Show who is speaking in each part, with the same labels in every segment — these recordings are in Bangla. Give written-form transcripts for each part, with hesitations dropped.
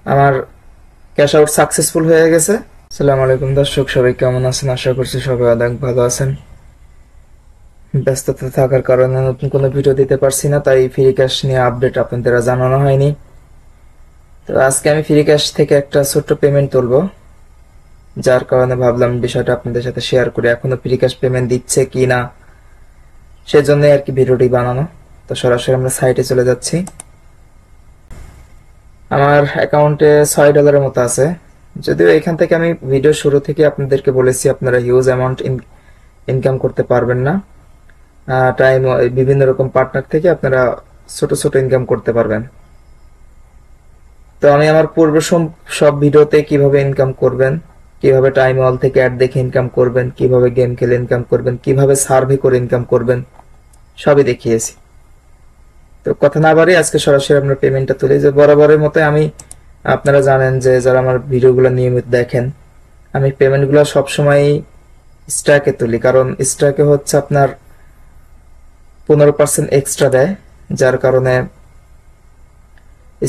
Speaker 1: আমার ক্যাশ আউট সাকসেসফুল হয়ে গেছে। আসসালামু আলাইকুম দর্শক, সবাই কেমন আছেন? আশা করছি সবাই অনেক ভালো আছেন। ব্যস্ততা থাকার কারণে নতুন কোনো ভিডিও দিতে পারছি না, তাই ফ্রি ক্যাশ নিয়ে আপডেট আপনাদের জানানো হয়নি। তো আজকে আমি ফ্রি ক্যাশ থেকে একটা ছোট্ট পেমেন্ট তুলবো, যার কারণে ভাবলাম বিষয়টা আপনাদের সাথে শেয়ার করি। এখনো ফ্রি ক্যাশ পেমেন্ট দিচ্ছে কি না, সেজন্য আর কি ভিডিওটি বানানো। তো সরাসরি আমরা সাইটে চলে যাচ্ছি। আমার অ্যাকাউন্টে $6 মতো আছে। যদিও এখান থেকে আমি ভিডিও শুরু থেকে আপনাদেরকে বলেছি আপনারা হিউজ অ্যামাউন্ট ইনকাম করতে পারবেন না। টাইম বিভিন্ন রকম পার্টনার থেকে আপনারা ছোট ছোট ইনকাম করতে পারবেন। তো আমি আমার পূর্ব সব ভিডিওতে কিভাবে ইনকাম করবেন, কিভাবে টাইম ওয়াল থেকে অ্যাড দেখে ইনকাম করবেন, কিভাবে গেম খেলে ইনকাম করবেন, কিভাবে সার্ভে করে ইনকাম করবেন, সবই দেখিয়েছি। তো কথা না বাড়িয়ে আজকে সরাসরি আমরা পেমেন্টটা তুলি। যে বরাবরের মতো আমি, আপনারা জানেন যে যারা আমার ভিডিওগুলো নিয়মিত দেখেন, আমি পেমেন্টগুলো সবসময় স্ট্যাকে তুলি, কারণ স্ট্যাকে হচ্ছে আপনার 15% এক্সট্রা দেয়, যার কারণে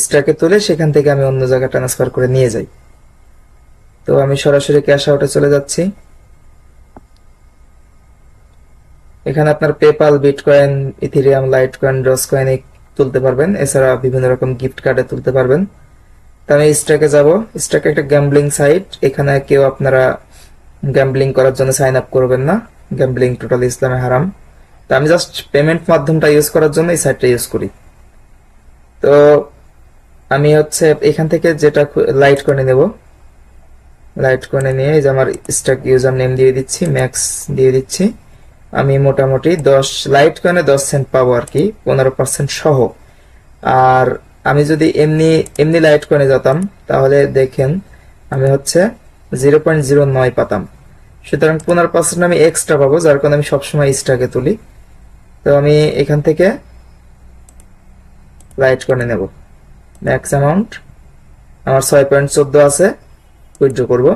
Speaker 1: স্ট্যাকে তুলে সেখান থেকে আমি অন্য জায়গায় ট্রান্সফার করে নিয়ে যাই। তো আমি সরাসরি ক্যাশ আউটে চলে যাচ্ছি। এখানে আপনার PayPal, bitcoin, Ethereum, Litecoin, Dogecoin তুলতে পারবেন। এছাড়া বিভিন্ন রকম গিফট কার্ডে তুলতে পারবেন। তো আমি স্ট্যাকে যাব। স্ট্যাকে একটা গ্যাম্বলিং সাইট, এখানে কেউ আপনারা গ্যাম্বলিং করার জন্য সাইন আপ করবেন না। গ্যাম্বলিং টোটাল ইসলামে হারাম। তো আমি জাস্ট পেমেন্ট মাধ্যমটা ইউজ করার জন্য এই সাইটটা ইউজ করি। তো আমি হচ্ছে এখান থেকে যেটা লাইট কয়েনে নেব, লাইট কয়েনে নিয়ে এই যে আমার স্ট্যাক ইউজার নেম দিয়ে দিচ্ছি, ম্যাক্স দিয়ে দিচ্ছি। আমি মোটামুটি 10 লাইট কয়েনে 10 সেন্ট পাবো আর কি, 15% সহ। আর আমি যদি এমনি এমনি লাইট কয়েনে যেতাম, তাহলে দেখেন আমি হচ্ছে 0.09 পাতাম। সুতরাং 15% আমি এক্সট্রা পাবো, যার কারণে আমি সবসময় স্ট্যাকে তুলি। তো আমি এখান থেকে লাইট কয়েনে নেব। ম্যাক্স অ্যামাউন্ট আমার 6.14 আছে, উইথড্র করব।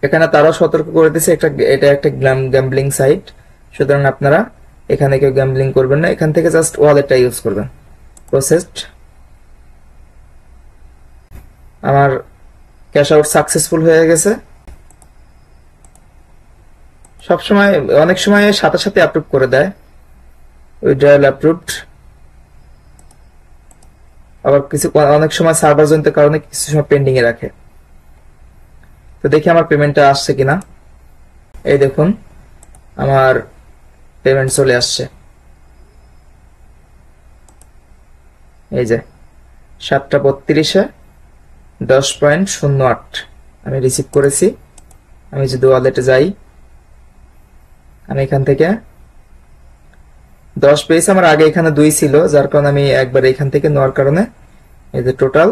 Speaker 1: এখানে তারা সতর্ক করে দিয়েছে এটা একটা গ্যাম্বলিং সাইট, সুতরাং আপনারা এখানে কেউ গ্যাম্বলিং করবেন না। এখান থেকে জাস্ট ওয়ালেটটা ইউজ করবেন। প্রসেসড। আমার ক্যাশ আউট সাকসেসফুল হয়ে গেছে। সবসময়, অনেক সময় সাথে সাথে অ্যাপ্রুভ করে দেয়, উইথড্রয়াল অ্যাপ্রুভড। আবার অনেক সময় সার্ভার জনিত কারণে কিছু সময় পেন্ডিং এ রাখে। তো দেখি আমার পেমেন্টটা আসছে কিনা। এই দেখুন আমার পেমেন্ট চলে আসছে। এই যে 7:32-এ 10.08 আমি রিসিভ করেছি। আমি যদি ওয়ালেটে যাই, আমি এখান থেকে 10 পেয়েছি। আমার আগে এখানে 2 ছিল, যার কারণে আমি একবার এখান থেকে নেওয়ার কারণে এই যে টোটাল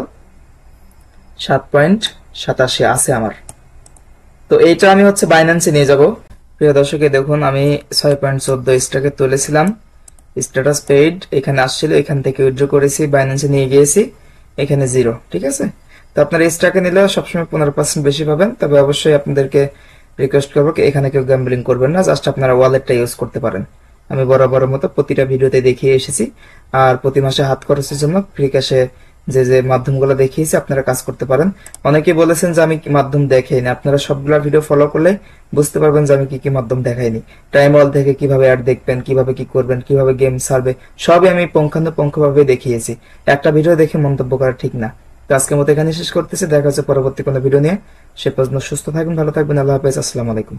Speaker 1: 7.87 আছে আমার। তো এইটা আমি হচ্ছে বাইন্যান্সে নিয়ে যাব। প্রিয় দর্শক, দেখুন আমি 6.14 স্ট্যাকে তুলেছিলাম। স্ট্যাটাস পেইড এখানে আসছিল, এখান থেকে উইথড্র করেছি, বাইন্যান্সে নিয়ে গিয়েছি, এখানে 0। ঠিক আছে। তো আপনারা স্ট্যাকে নিলে সবসময় 15% বেশি পাবেন। তবে অবশ্যই আপনাদেরকে রিকোয়েস্ট করবো এখানে কেউ গ্যাম্বলিং করবেন না, জাস্ট আপনারা ওয়ালেটটা ইউজ করতে পারেন। আমি বরাবরের মতো প্রতিটা ভিডিওতে দেখিয়ে এসেছি। আর প্রতি মাসে হাত খরচের জন্য ফ্রি ক্যাশে যে যে মাধ্যমগুলো দেখিয়েছি আপনারা কাজ করতে পারেন। অনেকেই বলেছেন যে আমি মাধ্যম দেখাই না, আপনারা সবগুলা ভিডিও ফলো করলে বুঝতে পারবেন যে আমি কি কি মাধ্যম দেখাইনি। টাইম ওয়াল থেকে কিভাবে অ্যাড দেখবেন, কিভাবে কি করবেন, কিভাবে গেম সার্ভে, সবই আমি পুঙ্খানুপুঙ্খভাবে দেখিয়েছি। একটা ভিডিও দেখে মন্তব্য করা ঠিক না। তো আজকের মতো এখানে শেষ করতেছি, দেখা হচ্ছে পরবর্তী কোনো ভিডিও নিয়ে। সে পর্যন্ত সুস্থ থাকবেন, ভালো থাকবেন। আল্লাহ হাফেজ, আসসালামু আলাইকুম।